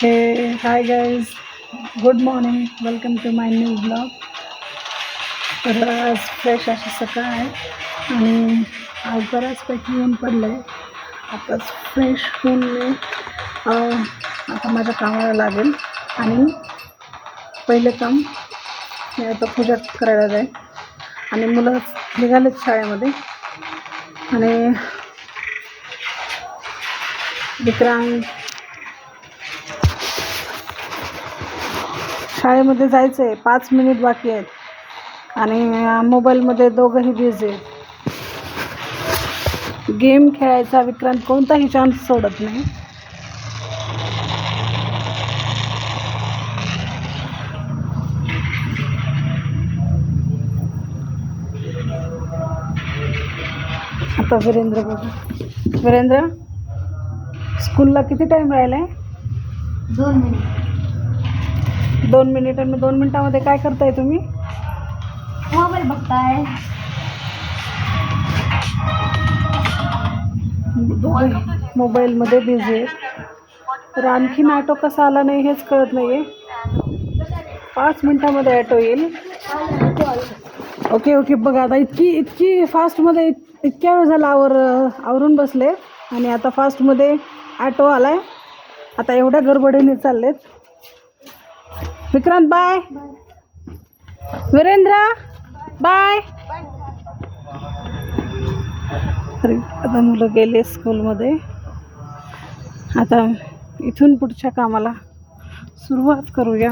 Hey, hi guys. Good morning. Welcome to my new vlog. तर आज fresh अशी सकाळ आहे आणि आज बऱ्याचपैकी ऊन पडलं आहे. आताच फ्रेश होऊन मी आता माझ्या कामाला लागेल आणि पहिलं काम मी आता पूजा करायला जाईल आणि मुलं निघालेत शाळेमध्ये आणि विक्रांत शाळेमध्ये जायचं आहे. 5 मिनिट बाकी आहेत आणि मोबाईलमध्ये दोघंही बिझी आहेत. गेम खेळायचा विक्रांत कोणताही चान्स सोडत नाही. आता वीरेंद्र बघा. वीरेंद्र, स्कूलला किती टाईम राहिला आहे? 2 मिनिट. 2 मिनिट. आणि 2 मिनिटामध्ये काय करताय तुम्ही? मोबाईल बघताय. मोबाईलमध्ये बिझी आहे. तर आणखीन ऑटो कसा आला नाही हेच कळत नाही आहे. 5 मिनिटामध्ये ऑटो येईल. Okay okay. बघा आता इतकी फास्टमध्ये इतक्या वेळ झाला आवरून बसले आणि आता फास्टमध्ये ऑटो आला आहे. आता एवढ्या गडबडीने चाललेत. विक्रांत बाय. वीरेंद्र बाय. आता मुलं गेले स्कूलमध्ये. आता इथून पुढच्या कामाला सुरुवात करूया.